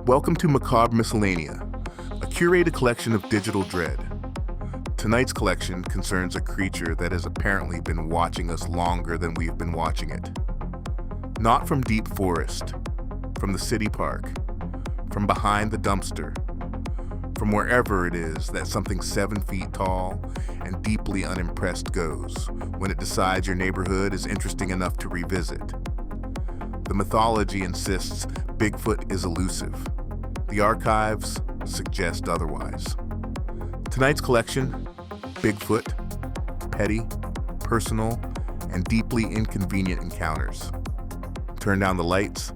Welcome to Macabre Miscellanea, a curated collection of digital dread. Tonight's collection concerns a creature that has apparently been watching us longer than we've been watching it. Not from deep forest, from the city park, from behind the dumpster, from wherever it is that something 7 feet tall and deeply unimpressed goes when it decides your neighborhood is interesting enough to revisit. The mythology insists Bigfoot is elusive. The archives suggest otherwise. Tonight's collection, Bigfoot, petty, personal, and deeply inconvenient encounters. Turn down the lights.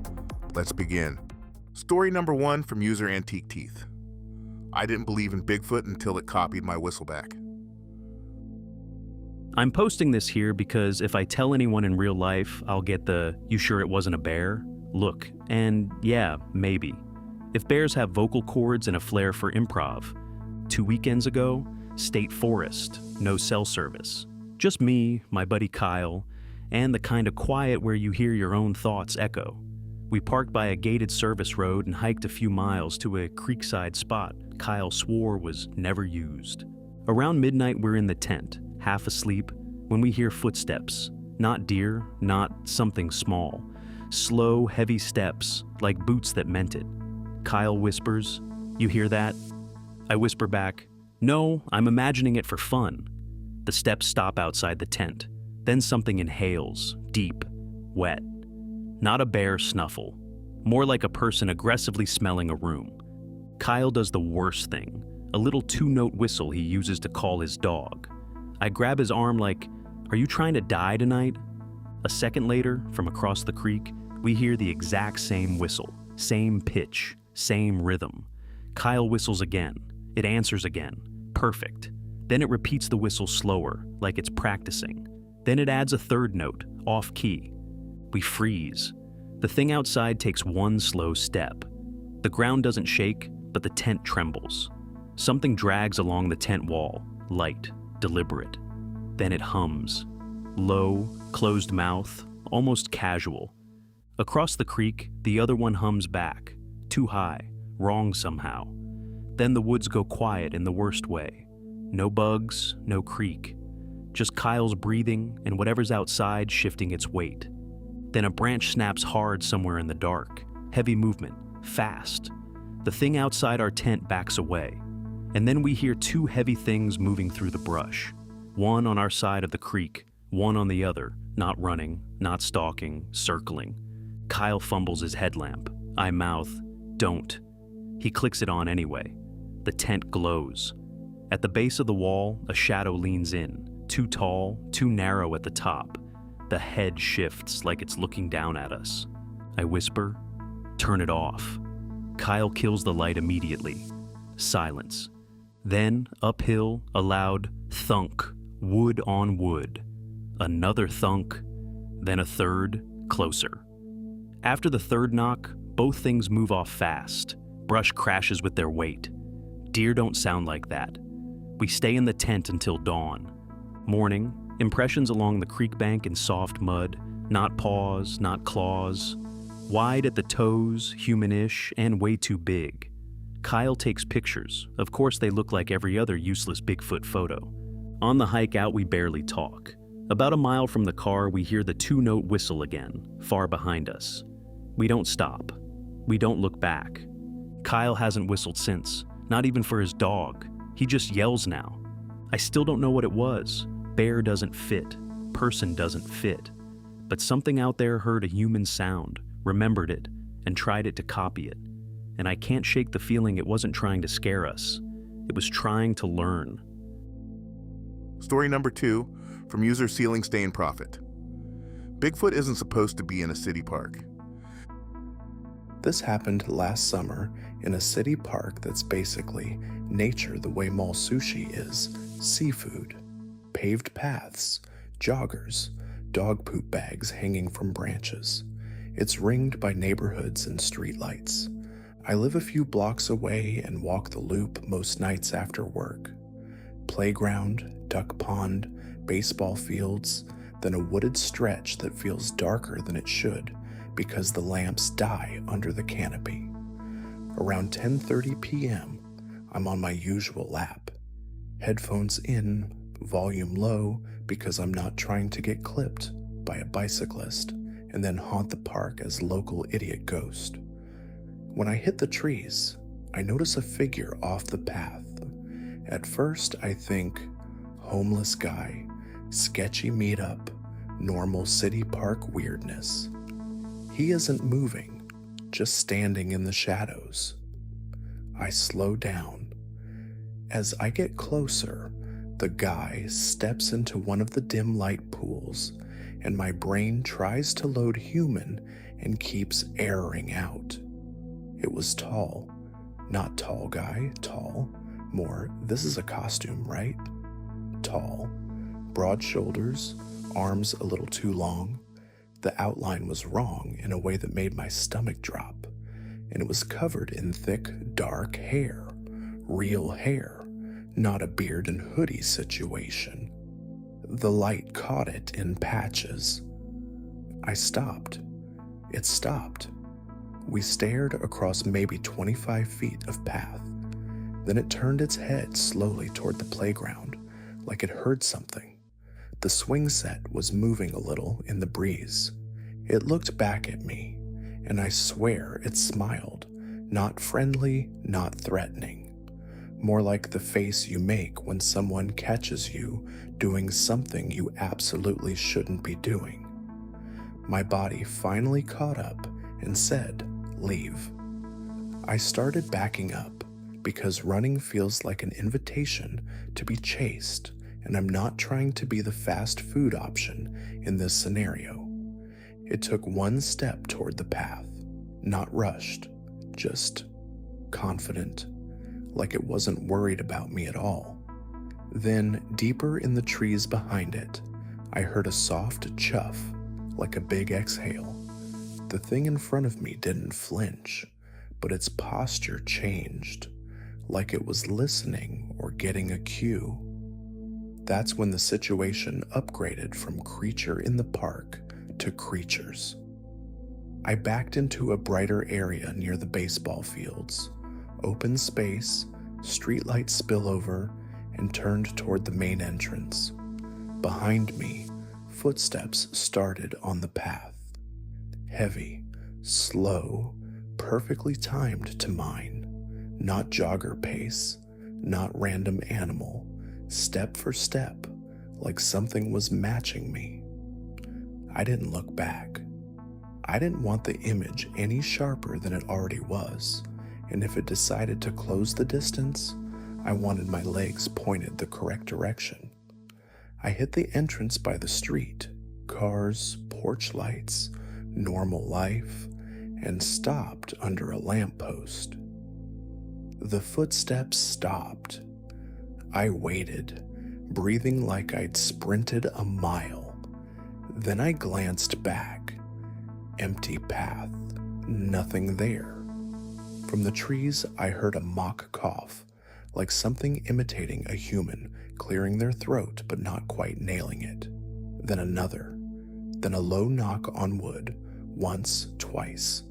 Let's begin. Story number 1 from user AntiqueTeeth. I didn't believe in Bigfoot until it copied my whistleback. I'm posting this here because if I tell anyone in real life, I'll get the, "You sure it wasn't a bear?" look, and yeah, maybe. If bears have vocal cords and a flair for improv. 2 weekends ago, State Forest, no cell service. Just me, my buddy Kyle, and the kind of quiet where you hear your own thoughts echo. We parked by a gated service road and hiked a few miles to a creekside spot Kyle swore was never used. Around midnight, we're in the tent, half asleep, when we hear footsteps. Not deer, not something small. Slow, heavy steps, like boots that meant it. Kyle whispers, "You hear that?" I whisper back, "No, I'm imagining it for fun." The steps stop outside the tent. Then something inhales, deep, wet. Not a bear snuffle, more like a person aggressively smelling a room. Kyle does the worst thing, a little 2-note whistle he uses to call his dog. I grab his arm like, "Are you trying to die tonight?" A second later, from across the creek, we hear the exact same whistle, same pitch, same rhythm. Kyle whistles again. It answers again. Perfect. Then it repeats the whistle slower, like it's practicing. Then it adds a third note, off key. We freeze. The thing outside takes one slow step. The ground doesn't shake, but the tent trembles. Something drags along the tent wall, light, deliberate. Then it hums. Low, closed mouth, almost casual. Across the creek, the other one hums back. Too high, wrong somehow. Then the woods go quiet in the worst way. No bugs, no creek. Just Kyle's breathing and whatever's outside shifting its weight. Then a branch snaps hard somewhere in the dark. Heavy movement, fast. The thing outside our tent backs away. And then we hear 2 heavy things moving through the brush. One on our side of the creek, one on the other, not running, not stalking, circling. Kyle fumbles his headlamp. I mouth, "Don't." He clicks it on anyway. The tent glows. At the base of the wall, a shadow leans in, too tall, too narrow at the top. The head shifts like it's looking down at us. I whisper, "Turn it off." Kyle kills the light immediately. Silence. Then, uphill, a loud thunk, wood on wood. Another thunk, then a third, closer. After the third knock, both things move off fast. Brush crashes with their weight. Deer don't sound like that. We stay in the tent until dawn. Morning, impressions along the creek bank in soft mud, not paws, not claws. Wide at the toes, humanish, and way too big. Kyle takes pictures. Of course they look like every other useless Bigfoot photo. On the hike out, we barely talk. About a mile from the car, we hear the 2-note whistle again, far behind us. We don't stop. We don't look back. Kyle hasn't whistled since, not even for his dog. He just yells now. I still don't know what it was. Bear doesn't fit. Person doesn't fit. But something out there heard a human sound, remembered it, and tried it to copy it. And I can't shake the feeling it wasn't trying to scare us. It was trying to learn. Story number 2 from user CeilingStainProphet. Bigfoot isn't supposed to be in a city park. This happened last summer in a city park that's basically nature the way mall sushi is, seafood, paved paths, joggers, dog poop bags hanging from branches. It's ringed by neighborhoods and streetlights. I live a few blocks away and walk the loop most nights after work. Playground, duck pond, baseball fields, then a wooded stretch that feels darker than it should because the lamps die under the canopy. Around 10:30 p.m., I'm on my usual lap. Headphones in, volume low because I'm not trying to get clipped by a bicyclist and then haunt the park as local idiot ghost. When I hit the trees, I notice a figure off the path. At first, I think, homeless guy, sketchy meetup, normal city park weirdness. He isn't moving, just standing in the shadows. I slow down. As I get closer, the guy steps into one of the dim light pools, and my brain tries to load human and keeps erroring out. It was tall. Not tall guy, tall. More, this is a costume, right? Tall. Broad shoulders, arms a little too long. The outline was wrong in a way that made my stomach drop, and it was covered in thick, dark hair. Real hair, not a beard and hoodie situation. The light caught it in patches. I stopped. It stopped. We stared across maybe 25 feet of path. Then it turned its head slowly toward the playground, like it heard something. The swing set was moving a little in the breeze. It looked back at me, and I swear it smiled, not friendly, not threatening. More like the face you make when someone catches you doing something you absolutely shouldn't be doing. My body finally caught up and said, "Leave." I started backing up because running feels like an invitation to be chased, and I'm not trying to be the fast food option in this scenario. It took one step toward the path, not rushed, just confident, like it wasn't worried about me at all. Then, deeper in the trees behind it, I heard a soft chuff, like a big exhale. The thing in front of me didn't flinch, but its posture changed, like it was listening or getting a cue. That's when the situation upgraded from creature in the park to creatures. I backed into a brighter area near the baseball fields, open space, streetlight spillover, and turned toward the main entrance. Behind me, footsteps started on the path. Heavy, slow, perfectly timed to mine. Not jogger pace, not random animal, step for step, like something was matching me. I didn't look back. I didn't want the image any sharper than it already was, and if it decided to close the distance, I wanted my legs pointed the correct direction. I hit the entrance by the street, cars, porch lights, normal life, and stopped under a lamppost. The footsteps stopped. I waited, breathing like I'd sprinted a mile. Then I glanced back. Empty path, nothing there. From the trees, I heard a mock cough, like something imitating a human, clearing their throat but not quite nailing it. Then another. Then a low knock on wood, once, twice,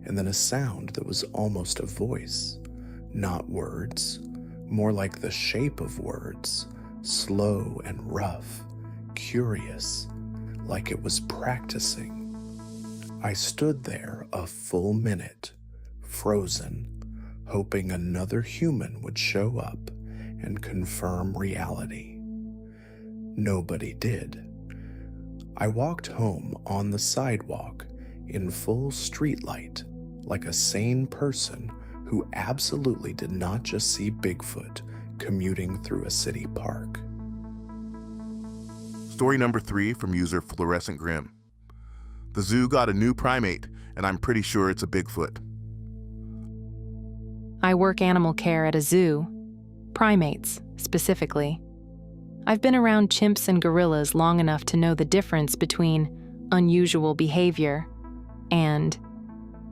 and then a sound that was almost a voice. Not words, more like the shape of words, slow and rough, curious, like it was practicing. I stood there a full minute, frozen, hoping another human would show up and confirm reality. Nobody did. I walked home on the sidewalk in full streetlight, like a sane person who absolutely did not just see Bigfoot commuting through a city park. Story number 3 from user FluorescentGrim. The zoo got a new primate, and I'm pretty sure it's a Bigfoot. I work animal care at a zoo, primates specifically. I've been around chimps and gorillas long enough to know the difference between unusual behavior and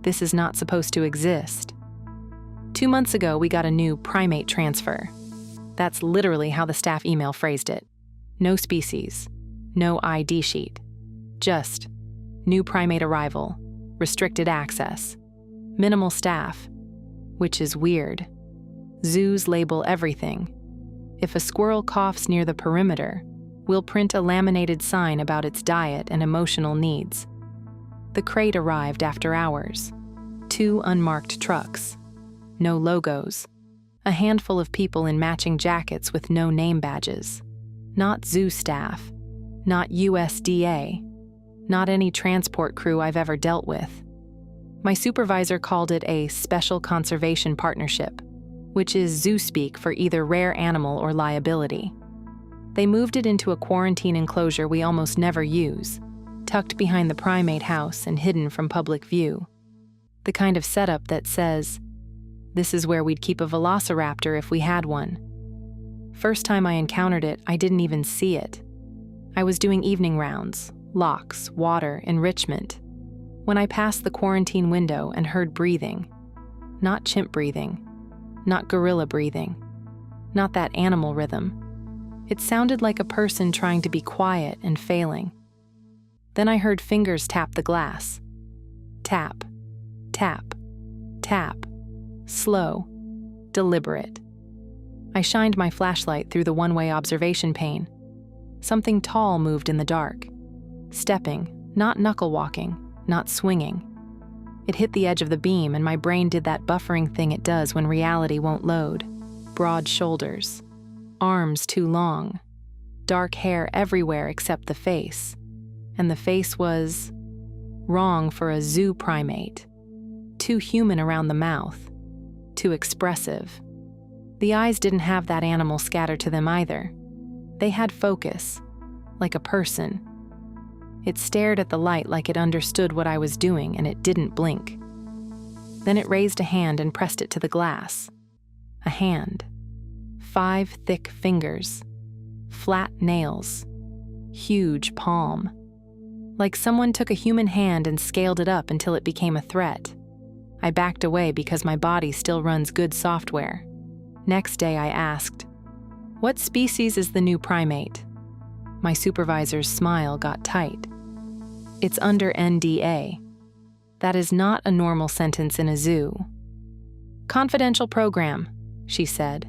this is not supposed to exist. 2 months ago, we got a new primate transfer. That's literally how the staff email phrased it. No species, no ID sheet, just new primate arrival, restricted access, minimal staff. which is weird. Zoos label everything. If a squirrel coughs near the perimeter, we'll print a laminated sign about its diet and emotional needs. The crate arrived after hours. 2 unmarked trucks. No logos. A handful of people in matching jackets with no name badges. Not zoo staff. Not USDA. Not any transport crew I've ever dealt with. My supervisor called it a special conservation partnership, which is zoo speak for either rare animal or liability. They moved it into a quarantine enclosure we almost never use, tucked behind the primate house and hidden from public view. The kind of setup that says, this is where we'd keep a velociraptor if we had one. First time I encountered it, I didn't even see it. I was doing evening rounds, locks, water, enrichment, when I passed the quarantine window and heard breathing. Not chimp breathing, not gorilla breathing, not that animal rhythm. It sounded like a person trying to be quiet and failing. Then I heard fingers tap the glass. Tap, tap, tap. Slow, deliberate. I shined my flashlight through the one-way observation pane. Something tall moved in the dark. Stepping, not knuckle-walking, not swinging. It hit the edge of the beam and my brain did that buffering thing it does when reality won't load. Broad shoulders. Arms too long. Dark hair everywhere except the face. And the face was wrong for a zoo primate. Too human around the mouth. Too expressive. The eyes didn't have that animal scattered to them either. They had focus, like a person. It stared at the light like it understood what I was doing, and it didn't blink. Then it raised a hand and pressed it to the glass. A hand. 5 thick fingers. Flat nails. Huge palm. Like someone took a human hand and scaled it up until it became a threat. I backed away because my body still runs good software. Next day I asked, "What species is the new primate?" My supervisor's smile got tight. "It's under NDA. That is not a normal sentence in a zoo." "Confidential program," she said.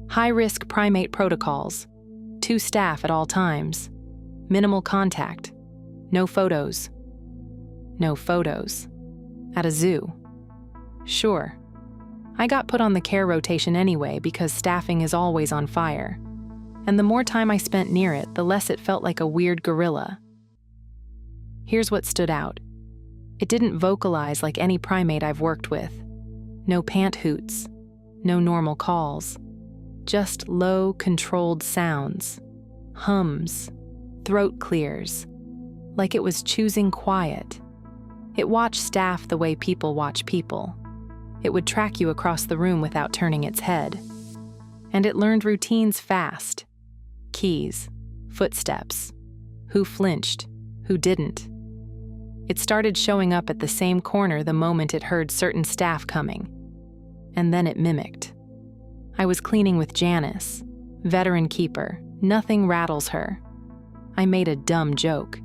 "High-risk primate protocols. 2 staff at all times. Minimal contact. No photos." No photos. At a zoo. Sure. I got put on the care rotation anyway because staffing is always on fire. And the more time I spent near it, the less it felt like a weird gorilla. Here's what stood out. It didn't vocalize like any primate I've worked with. No pant hoots. No normal calls. Just low, controlled sounds. Hums. Throat clears. Like it was choosing quiet. It watched staff the way people watch people. It would track you across the room without turning its head. And it learned routines fast. Keys, footsteps, who flinched, who didn't. It started showing up at the same corner the moment it heard certain staff coming. And then it mimicked. I was cleaning with Janice, veteran keeper. Nothing rattles her. I made a dumb joke.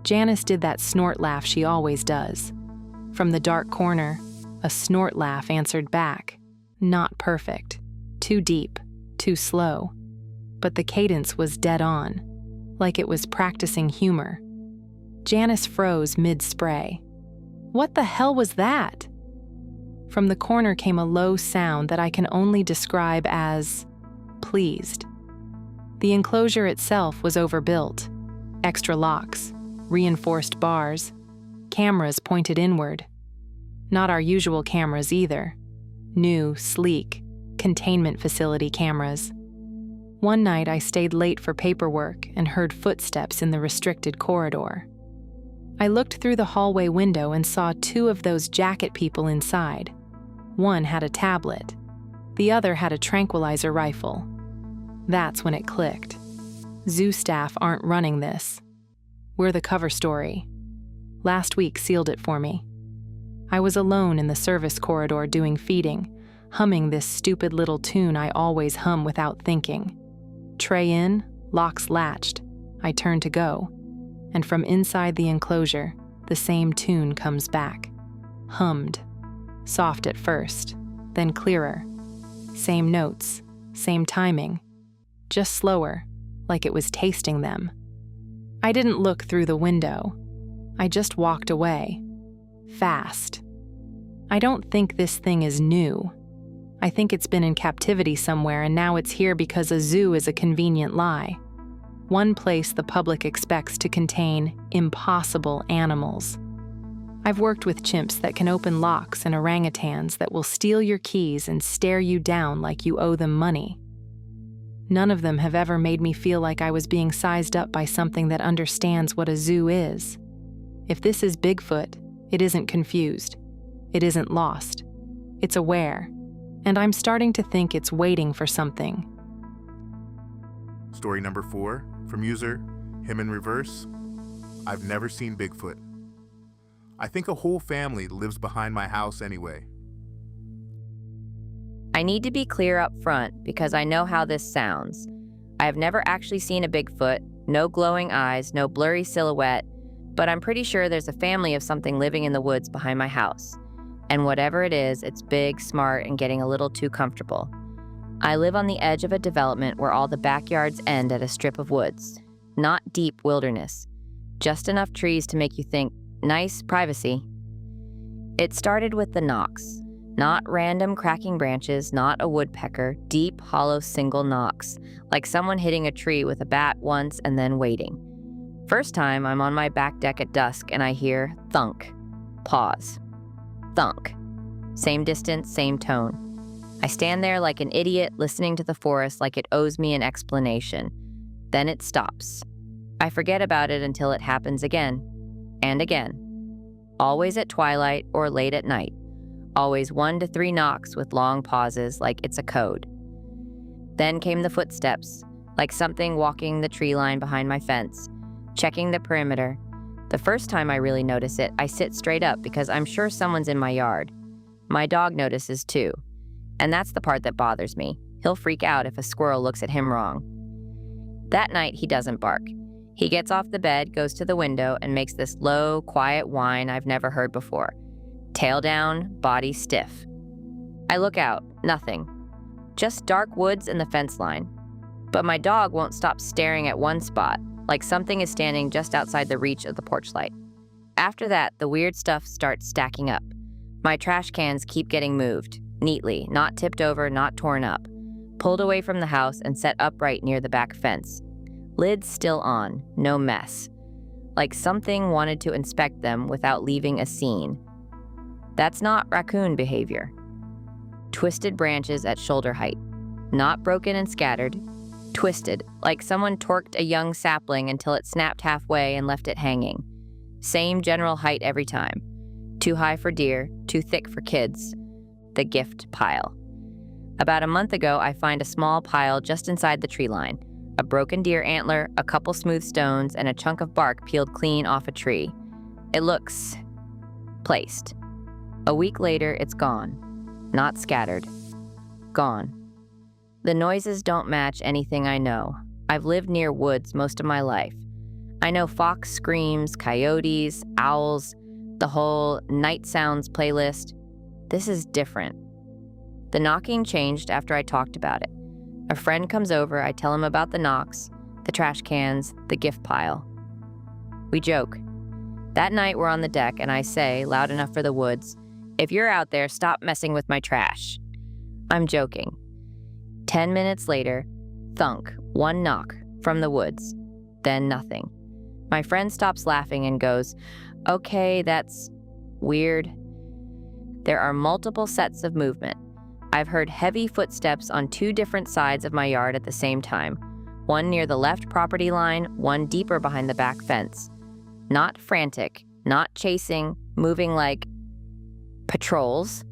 Janice did that snort laugh she always does. From the dark corner, a snort laugh answered back. Not perfect. Too deep. Too slow. But the cadence was dead on, like it was practicing humor. Janice froze mid-spray. What the hell was that? From the corner came a low sound that I can only describe as pleased. The enclosure itself was overbuilt. Extra locks, reinforced bars, cameras pointed inward. Not our usual cameras either. New, sleek, containment facility cameras. One night I stayed late for paperwork and heard footsteps in the restricted corridor. I looked through the hallway window and saw 2 of those jacket people inside. One had a tablet. The other had a tranquilizer rifle. That's when it clicked. Zoo staff aren't running this. We're the cover story. Last week sealed it for me. I was alone in the service corridor doing feeding, humming this stupid little tune I always hum without thinking. Tray in, locks latched. I turn to go, and from inside the enclosure, the same tune comes back. Hummed. Soft at first, then clearer. Same notes, same timing, just slower, like it was tasting them. I didn't look through the window. I just walked away. Fast. I don't think this thing is new. I think it's been in captivity somewhere and now it's here because a zoo is a convenient lie. One place the public expects to contain impossible animals. I've worked with chimps that can open locks and orangutans that will steal your keys and stare you down like you owe them money. None of them have ever made me feel like I was being sized up by something that understands what a zoo is. If this is Bigfoot, it isn't confused. It isn't lost. It's aware. And I'm starting to think it's waiting for something. Story number 4 from user HymnInReverse. I've never seen Bigfoot. I think a whole family lives behind my house anyway. I need to be clear up front because I know how this sounds. I have never actually seen a Bigfoot, no glowing eyes, no blurry silhouette, but I'm pretty sure there's a family of something living in the woods behind my house. And whatever it is, it's big, smart, and getting a little too comfortable. I live on the edge of a development where all the backyards end at a strip of woods. Not deep wilderness. Just enough trees to make you think, nice privacy. It started with the knocks. Not random cracking branches, not a woodpecker, deep, hollow single knocks, like someone hitting a tree with a bat once and then waiting. First time, I'm on my back deck at dusk and I hear thunk. Pause. Thunk. Same distance, same tone. I stand there like an idiot listening to the forest like it owes me an explanation. Then it stops. I forget about it until it happens again. And again. Always at twilight or late at night. Always 1 to 3 knocks with long pauses like it's a code. Then came the footsteps, like something walking the tree line behind my fence, checking the perimeter. The first time I really notice it, I sit straight up because I'm sure someone's in my yard. My dog notices too. And that's the part that bothers me. He'll freak out if a squirrel looks at him wrong. That night, he doesn't bark. He gets off the bed, goes to the window, and makes this low, quiet whine I've never heard before. Tail down, body stiff. I look out, nothing. Just dark woods and the fence line. But my dog won't stop staring at one spot, like something is standing just outside the reach of the porch light. After that, the weird stuff starts stacking up. My trash cans keep getting moved, neatly, not tipped over, not torn up, pulled away from the house and set upright near the back fence. Lids still on, no mess. Like something wanted to inspect them without leaving a scene. That's not raccoon behavior. Twisted branches at shoulder height. Not broken and scattered. Twisted, like someone torqued a young sapling until it snapped halfway and left it hanging. Same general height every time. Too high for deer, too thick for kids. The gift pile. About a month ago, I find a small pile just inside the tree line. A broken deer antler, a couple smooth stones, and a chunk of bark peeled clean off a tree. It looks placed. A week later, it's gone. Not scattered. Gone. The noises don't match anything I know. I've lived near woods most of my life. I know fox screams, coyotes, owls, the whole night sounds playlist. This is different. The knocking changed after I talked about it. A friend comes over, I tell him about the knocks, the trash cans, the gift pile. We joke. That night we're on the deck and I say, loud enough for the woods, "If you're out there, stop messing with my trash." I'm joking. 10 minutes later, thunk, one knock from the woods, then nothing. My friend stops laughing and goes, "Okay, that's weird." There are multiple sets of movement. I've heard heavy footsteps on 2 different sides of my yard at the same time, one near the left property line, one deeper behind the back fence. Not frantic, not chasing, moving like patrols.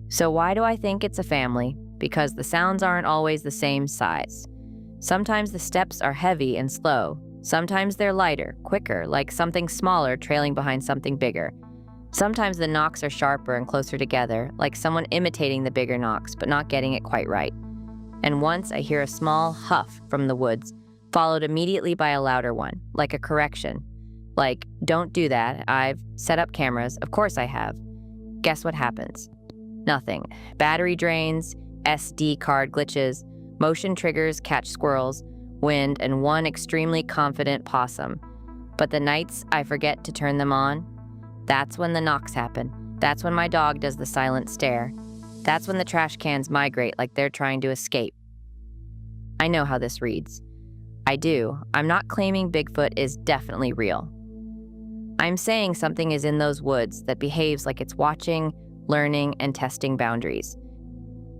So why do I think it's a family? Because the sounds aren't always the same size. Sometimes the steps are heavy and slow. Sometimes they're lighter, quicker, like something smaller trailing behind something bigger. Sometimes the knocks are sharper and closer together, like someone imitating the bigger knocks, but not getting it quite right. And once I hear a small huff from the woods, followed immediately by a louder one, like a correction. Like, "Don't do that, I've set up cameras, of course I have." Guess what happens? Nothing. Battery drains, SD card glitches, motion triggers catch squirrels, wind, and one extremely confident possum. But the nights I forget to turn them on, that's when the knocks happen. That's when my dog does the silent stare. That's when the trash cans migrate like they're trying to escape. I know how this reads. I do. I'm not claiming Bigfoot is definitely real. I'm saying something is in those woods that behaves like it's watching, learning, and testing boundaries.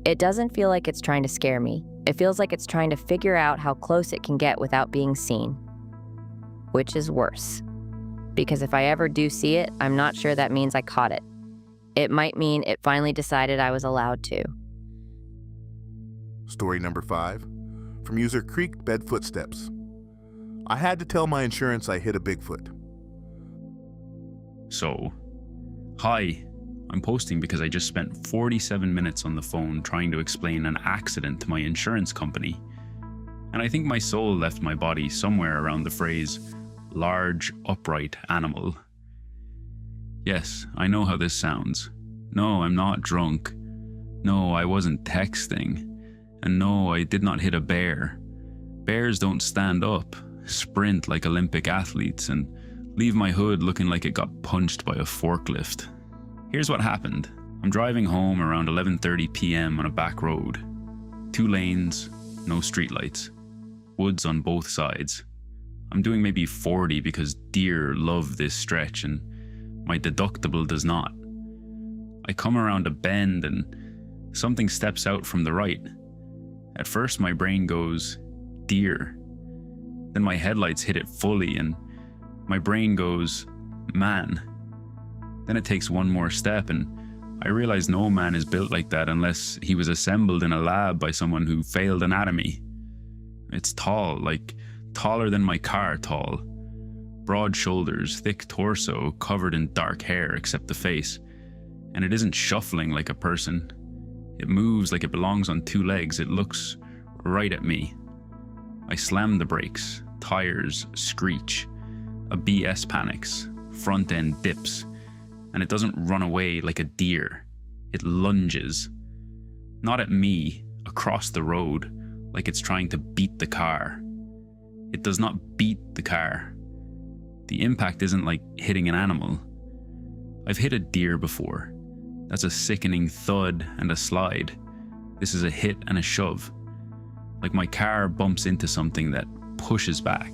It doesn't feel like it's trying to scare me. It feels like it's trying to figure out how close it can get without being seen. Which is worse. Because if I ever do see it, I'm not sure that means I caught it. It might mean it finally decided I was allowed to. Story number 5, from user CreekbedFootsteps. I had to tell my insurance I hit a Bigfoot. So, hi, I'm posting because I just spent 47 minutes on the phone trying to explain an accident to my insurance company. And I think my soul left my body somewhere around the phrase, large, upright animal. Yes, I know how this sounds. No, I'm not drunk. No, I wasn't texting. And no, I did not hit a bear. Bears don't stand up, sprint like Olympic athletes, and leave my hood looking like it got punched by a forklift. Here's what happened. I'm driving home around 11:30 p.m. on a back road. 2 lanes, no streetlights. Woods on both sides. I'm doing maybe 40 because deer love this stretch and my deductible does not. I come around a bend and something steps out from the right. At first my brain goes, deer. Then my headlights hit it fully and my brain goes, man. Then it takes one more step and I realize no man is built like that unless he was assembled in a lab by someone who failed anatomy. It's tall, like taller than my car tall. Broad shoulders, thick torso, covered in dark hair except the face. And it isn't shuffling like a person. It moves like it belongs on 2 legs. It looks right at me. I slam the brakes, tires screech. A BS panics, front end dips, and it doesn't run away like a deer. It lunges. Not at me, across the road, like it's trying to beat the car. It does not beat the car. The impact isn't like hitting an animal. I've hit a deer before. That's a sickening thud and a slide. This is a hit and a shove. Like my car bumps into something that pushes back.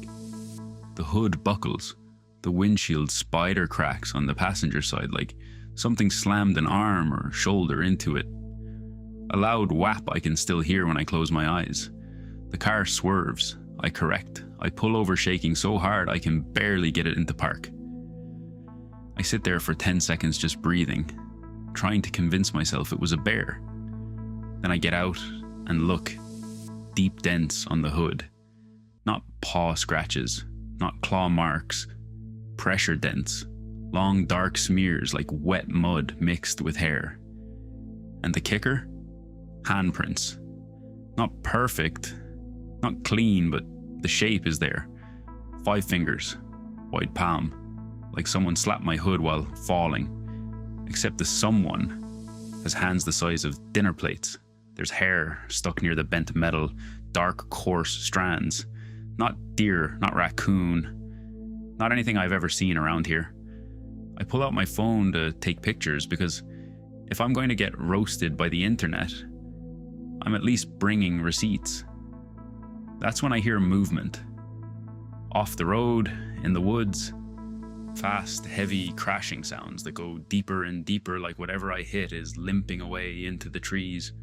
The hood buckles. The windshield spider cracks on the passenger side like something slammed an arm or shoulder into it. A loud whap I can still hear when I close my eyes. The car swerves. I correct. I pull over shaking so hard I can barely get it into park. I sit there for 10 seconds just breathing, trying to convince myself it was a bear. Then I get out and look. Deep dents on the hood. Not paw scratches, not claw marks. Pressure dents. Long dark smears like wet mud mixed with hair. And the kicker? Handprints. Not perfect, not clean, but the shape is there. 5 fingers, wide palm, like someone slapped my hood while falling. Except the someone has hands the size of dinner plates. There's hair stuck near the bent metal, dark coarse strands. Not deer, not raccoon, not anything I've ever seen around here. I pull out my phone to take pictures because if I'm going to get roasted by the internet, I'm at least bringing receipts. That's when I hear movement. Off the road, in the woods, fast, heavy crashing sounds that go deeper and deeper like whatever I hit is limping away into the trees.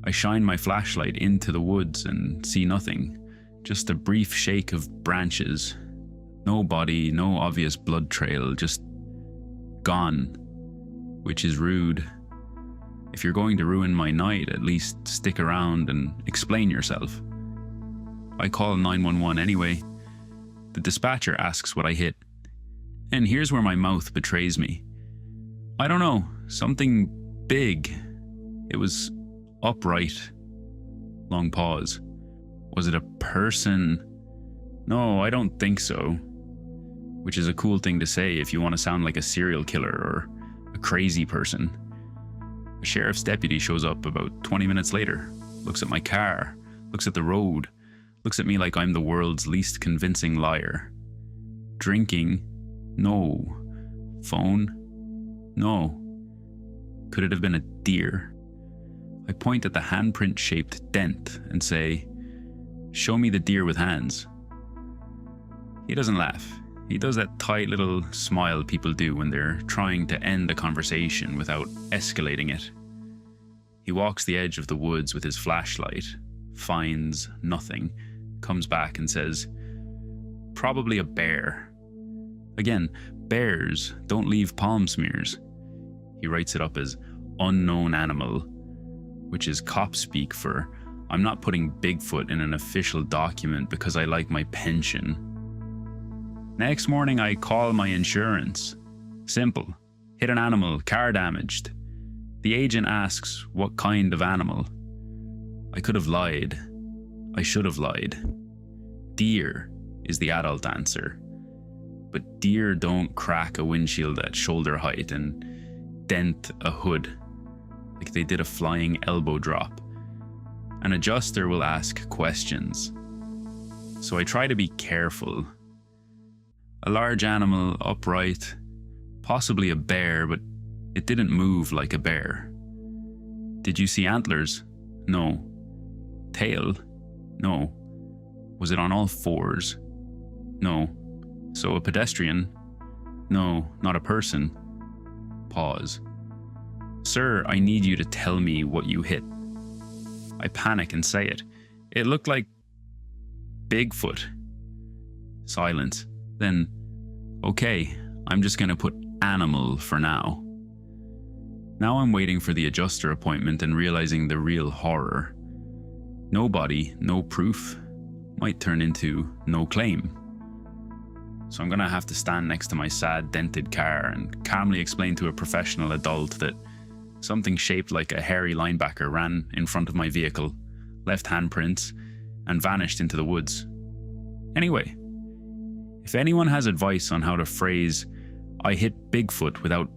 I shine my flashlight into the woods and see nothing, just a brief shake of branches. No body, no obvious blood trail, just gone, which is rude. If you're going to ruin my night, at least stick around and explain yourself. I call 911 anyway. The dispatcher asks what I hit. And here's where my mouth betrays me. I don't know, something big. It was upright. Long pause. Was it a person? No, I don't think so. Which is a cool thing to say if you want to sound like a serial killer or a crazy person. A sheriff's deputy shows up about 20 minutes later, looks at my car, looks at the road, looks at me like I'm the world's least convincing liar. Drinking? No. Phone? No. Could it have been a deer? I point at the handprint-shaped dent and say, "Show me the deer with hands." He doesn't laugh. He does that tight little smile people do when they're trying to end a conversation without escalating it. He walks the edge of the woods with his flashlight, finds nothing, comes back and says, "Probably a bear." Again, bears don't leave palm smears. He writes it up as unknown animal, which is cop speak for I'm not putting Bigfoot in an official document because I like my pension. Next morning, I call my insurance. Simple. Hit an animal, car damaged. The agent asks what kind of animal. I could have lied. I should have lied. Deer is the adult answer. But deer don't crack a windshield at shoulder height and dent a hood like they did a flying elbow drop. An adjuster will ask questions. So I try to be careful. A large animal, upright, possibly a bear, but it didn't move like a bear. Did you see antlers? No. Tail? No. Was it on all fours? No. So a pedestrian? No, not a person. Pause. Sir, I need you to tell me what you hit. I panic and say it. It looked like Bigfoot. Silence. Then, okay, I'm just gonna put animal for now. Now I'm waiting for the adjuster appointment and realizing the real horror. No body, no proof, might turn into no claim. So I'm gonna have to stand next to my sad, dented car and calmly explain to a professional adult that something shaped like a hairy linebacker ran in front of my vehicle, left handprints, and vanished into the woods. Anyway, if anyone has advice on how to phrase "I hit Bigfoot" without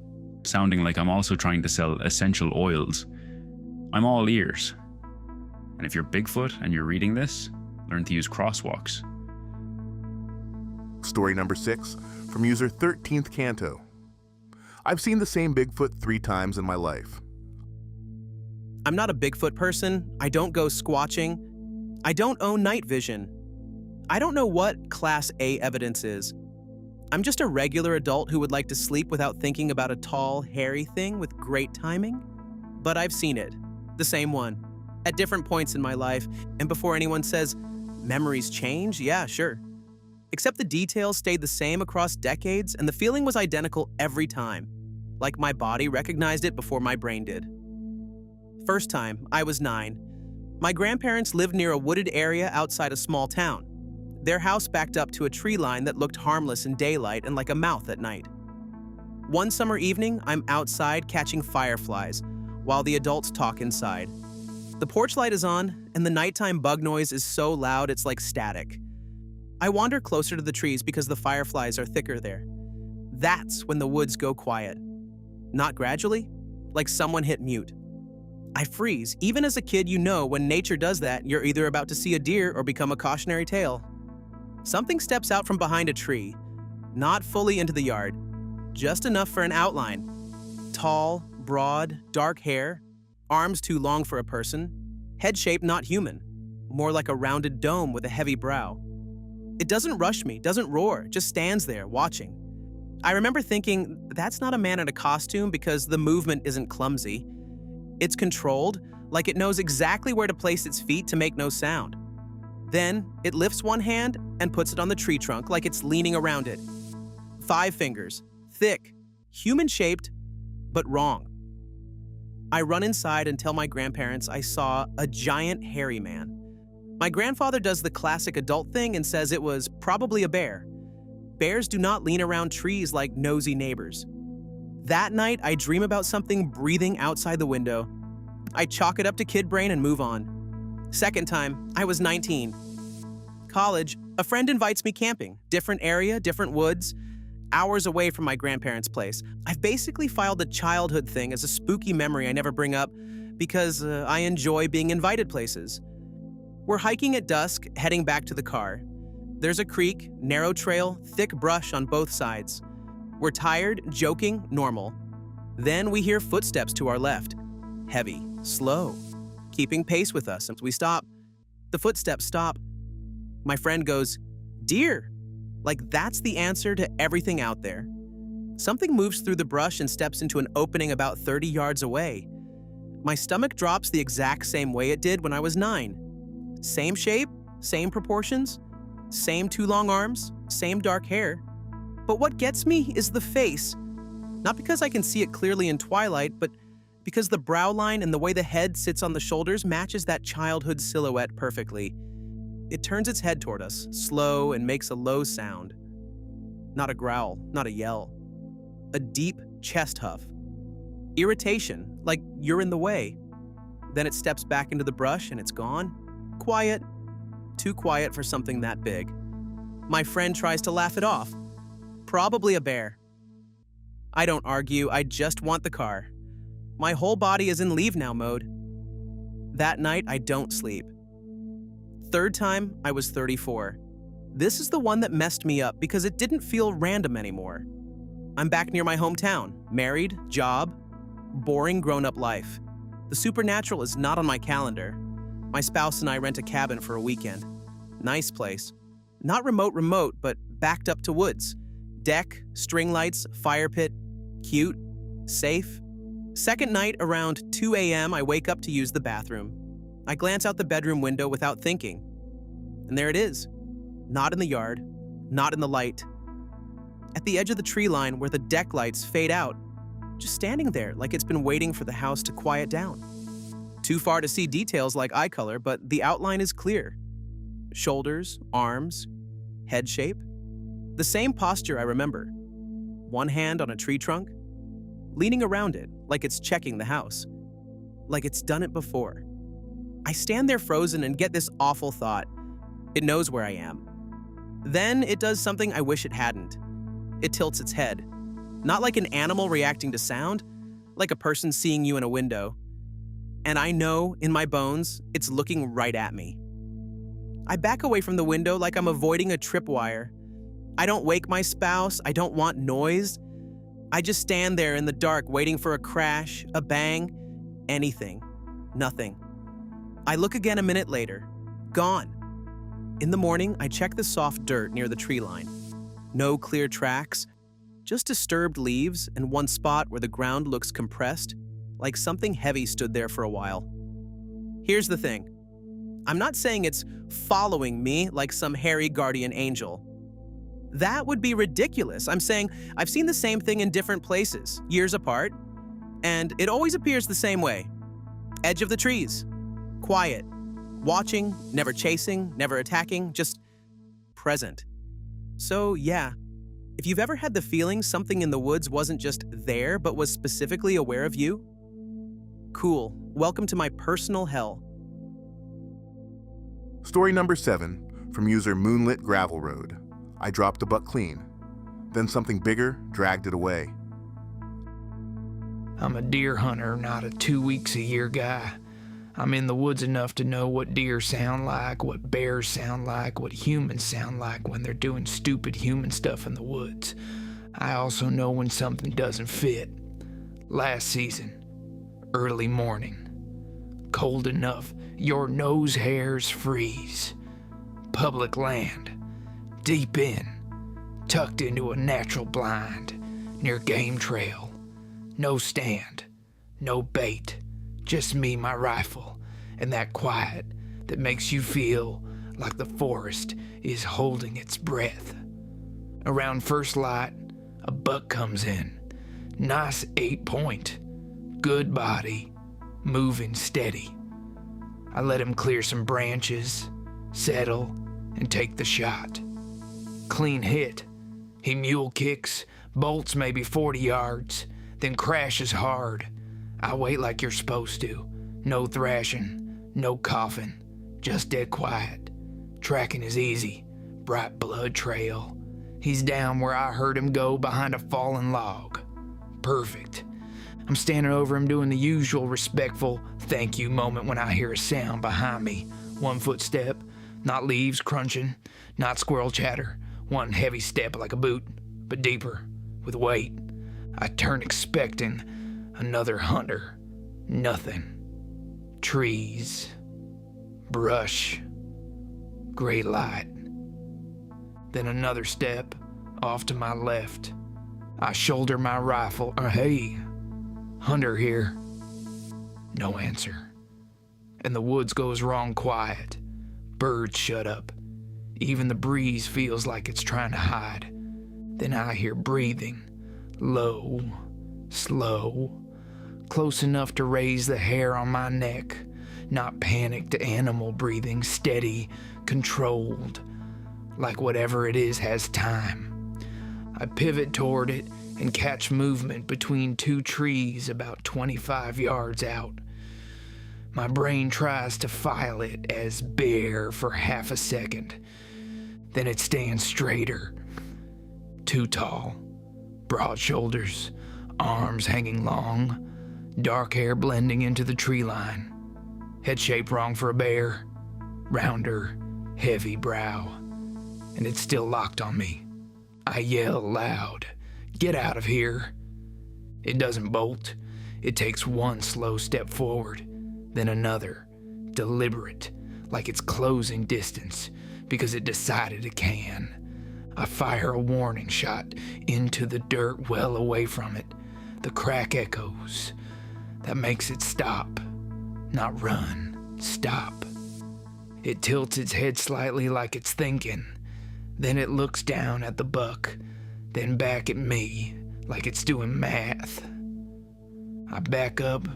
sounding like I'm also trying to sell essential oils, I'm all ears. And if you're Bigfoot and you're reading this, learn to use crosswalks. Story number 6 from user 13thCanto. I've seen the same Bigfoot 3 times in my life. I'm not a Bigfoot person. I don't go squatching. I don't own night vision. I don't know what Class A evidence is. I'm just a regular adult who would like to sleep without thinking about a tall, hairy thing with great timing. But I've seen it. The same one. At different points in my life, and before anyone says, memories change? Yeah, sure. Except the details stayed the same across decades, and the feeling was identical every time. Like my body recognized it before my brain did. First time, I was 9. My grandparents lived near a wooded area outside a small town. Their house backed up to a tree line that looked harmless in daylight and like a mouth at night. One summer evening, I'm outside catching fireflies, while the adults talk inside. The porch light is on, and the nighttime bug noise is so loud it's like static. I wander closer to the trees because the fireflies are thicker there. That's when the woods go quiet. Not gradually, like someone hit mute. I freeze. Even as a kid, you know when nature does that, you're either about to see a deer or become a cautionary tale. Something steps out from behind a tree, not fully into the yard, just enough for an outline. Tall, broad, dark hair, arms too long for a person, head shape not human, more like a rounded dome with a heavy brow. It doesn't rush me, doesn't roar, just stands there, watching. I remember thinking, that's not a man in a costume because the movement isn't clumsy. It's controlled, like it knows exactly where to place its feet to make no sound. Then, it lifts one hand and puts it on the tree trunk like it's leaning around it. 5 fingers, thick, human-shaped, but wrong. I run inside and tell my grandparents I saw a giant hairy man. My grandfather does the classic adult thing and says it was probably a bear. Bears do not lean around trees like nosy neighbors. That night, I dream about something breathing outside the window. I chalk it up to kid brain and move on. Second time, I was 19. College, a friend invites me camping. Different area, different woods. hours away from my grandparents' place. I've basically filed a childhood thing as a spooky memory I never bring up because I enjoy being invited places. We're hiking at dusk, heading back to the car. There's a creek, narrow trail, thick brush on both sides. We're tired, joking, normal. Then we hear footsteps to our left. Heavy, slow, keeping pace with us. We stop. The footsteps stop. My friend goes, "Deer." Like that's the answer to everything out there. Something moves through the brush and steps into an opening about 30 yards away. My stomach drops the exact same way it did when I was 9. Same shape, same proportions, same 2 long arms, same dark hair. But what gets me is the face. Not because I can see it clearly in twilight, but because the brow line and the way the head sits on the shoulders matches that childhood silhouette perfectly. It turns its head toward us, slow, and makes a low sound. Not a growl, not a yell. A deep chest huff. Irritation, like you're in the way. Then it steps back into the brush and it's gone. Quiet. Too quiet for something that big. My friend tries to laugh it off. Probably a bear. I don't argue, I just want the car. My whole body is in leave now mode. That night, I don't sleep. Third time, I was 34. This is the one that messed me up because it didn't feel random anymore. I'm back near my hometown, married, job, boring grown-up life. The supernatural is not on my calendar. My spouse and I rent a cabin for a weekend. Nice place. Not remote, but backed up to woods. Deck, string lights, fire pit. Cute. Safe. Second night, around 2 a.m., I wake up to use the bathroom. I glance out the bedroom window without thinking. And there it is. Not in the yard. Not in the light. At the edge of the tree line where the deck lights fade out. Just standing there like it's been waiting for the house to quiet down. Too far to see details like eye color, but the outline is clear. Shoulders, arms, head shape. The same posture I remember. One hand on a tree trunk, leaning around it like it's checking the house. Like it's done it before. I stand there frozen and get this awful thought. It knows where I am. Then it does something I wish it hadn't. It tilts its head. Not like an animal reacting to sound, like a person seeing you in a window. And I know, in my bones, it's looking right at me. I back away from the window like I'm avoiding a tripwire. I don't wake my spouse, I don't want noise. I just stand there in the dark waiting for a crash, a bang, anything. Nothing. I look again a minute later. Gone. In the morning, I check the soft dirt near the tree line. No clear tracks, just disturbed leaves and one spot where the ground looks compressed, like something heavy stood there for a while. Here's the thing. I'm not saying it's following me like some hairy guardian angel. That would be ridiculous. I'm saying I've seen the same thing in different places, years apart, and it always appears the same way. Edge of the trees. Quiet. Watching, never chasing, never attacking, just present. So yeah, if you've ever had the feeling something in the woods wasn't just there, but was specifically aware of you, cool. Welcome to my personal hell. Story number 7 from user MoonlitGravelRoad. I dropped a buck clean. Then something bigger dragged it away. I'm a deer hunter, not a 2 weeks a year guy. I'm in the woods enough to know what deer sound like, what bears sound like, what humans sound like when they're doing stupid human stuff in the woods. I also know when something doesn't fit. Last season, early morning. Cold enough, your nose hairs freeze. Public land. Deep in, tucked into a natural blind, near game trail. No stand, no bait, just me, my rifle, and that quiet that makes you feel like the forest is holding its breath. Around first light, a buck comes in. Nice 8-point, good body, moving steady. I let him clear some branches, settle, and take the shot. Clean hit. He mule kicks, bolts maybe 40 yards, then crashes hard. I wait like you're supposed to. No thrashing, no coughing, just dead quiet. Tracking is easy. Bright blood trail. He's down where I heard him go behind a fallen log. Perfect. I'm standing over him doing the usual respectful thank you moment when I hear a sound behind me. One footstep, not leaves crunching, not squirrel chatter. One heavy step like a boot, but deeper, with weight. I turn expecting another hunter. Nothing. Trees. Brush. Gray light. Then another step, off to my left. I shoulder my rifle. Hey, hunter here. No answer. And the woods goes wrong quiet. Birds shut up. Even the breeze feels like it's trying to hide. Then I hear breathing. Low, slow, close enough to raise the hair on my neck. Not panicked animal breathing, steady, controlled, like whatever it is has time. I pivot toward it and catch movement between two trees about 25 yards out. My brain tries to file it as bear for half a second. Then it stands straighter. Too tall. Broad shoulders, arms hanging long, dark hair blending into the tree line. Head shaped wrong for a bear. Rounder, heavy brow. And it's still locked on me. I yell loud, "Get out of here!" It doesn't bolt. It takes one slow step forward, then another, deliberate, like it's closing distance, because it decided it can. I fire a warning shot into the dirt well away from it. The crack echoes. That makes it stop. Not run, stop. It tilts its head slightly like it's thinking. Then it looks down at the buck, then back at me like it's doing math. I back up,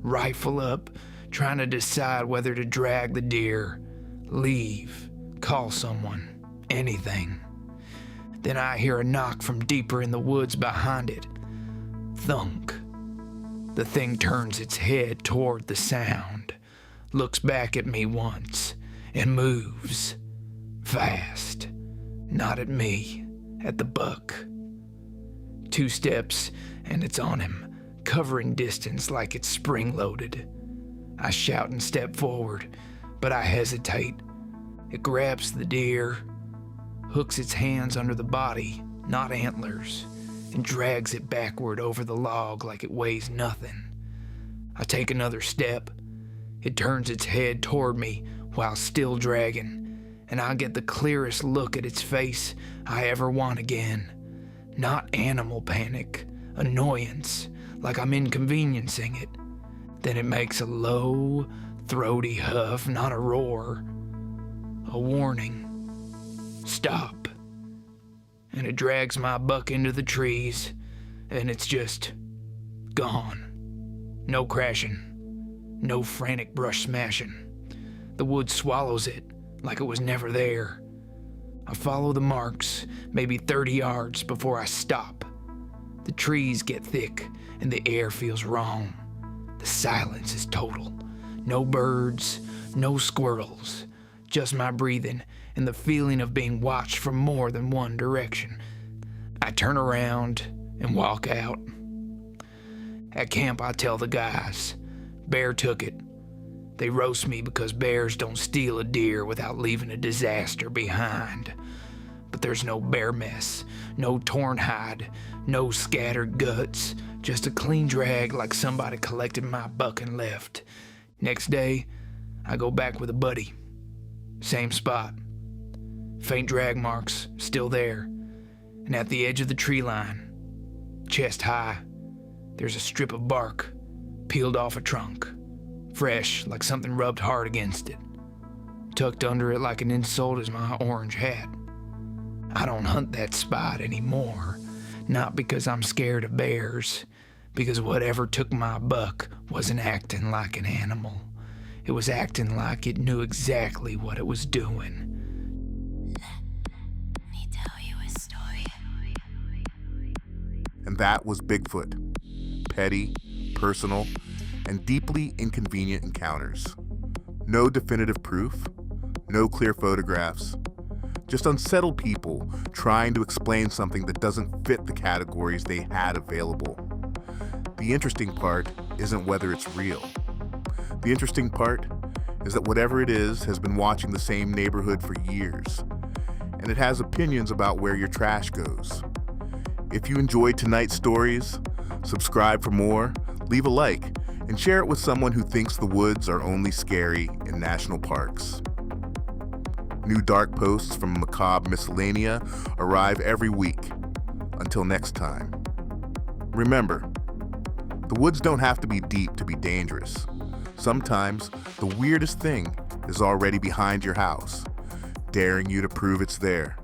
rifle up, trying to decide whether to drag the deer, leave, call someone, anything. Then I hear a knock from deeper in the woods behind it. Thunk. The thing turns its head toward the sound, looks back at me once, and moves. Fast. Not at me, at the buck. 2 steps, and it's on him, covering distance like it's spring-loaded. I shout and step forward, but I hesitate. It grabs the deer, hooks its hands under the body, not antlers, and drags it backward over the log like it weighs nothing. I take another step. It turns its head toward me while still dragging, and I get the clearest look at its face I ever want again. Not animal panic, annoyance, like I'm inconveniencing it. Then it makes a low, throaty huff, not a roar. A warning. Stop. And it drags my buck into the trees, and it's just gone. No crashing. No frantic brush smashing. The wood swallows it like it was never there. I follow the marks, maybe 30 yards before I stop. The trees get thick, and the air feels wrong. The silence is total. No birds, no squirrels, just my breathing and the feeling of being watched from more than one direction. I turn around and walk out. At camp, I tell the guys, bear took it. They roast me because bears don't steal a deer without leaving a disaster behind. But there's no bear mess, no torn hide, no scattered guts, just a clean drag like somebody collected my buck and left. Next day, I go back with a buddy. Same spot. Faint drag marks, still there. And at the edge of the tree line, chest high, there's a strip of bark, peeled off a trunk. Fresh, like something rubbed hard against it. Tucked under it like an insult is my orange hat. I don't hunt that spot anymore. Not because I'm scared of bears, because whatever took my buck wasn't acting like an animal. It was acting like it knew exactly what it was doing. Let me tell you a story. And that was Bigfoot. Petty, personal, and deeply inconvenient encounters. No definitive proof, no clear photographs, just unsettle people trying to explain something that doesn't fit the categories they had available. The interesting part isn't whether it's real. The interesting part is that whatever it is has been watching the same neighborhood for years, and it has opinions about where your trash goes. If you enjoyed tonight's stories, subscribe for more, leave a like, and share it with someone who thinks the woods are only scary in national parks. New dark posts from Macabre Miscellanea arrive every week. Until next time. Remember, the woods don't have to be deep to be dangerous. Sometimes the weirdest thing is already behind your house, daring you to prove it's there.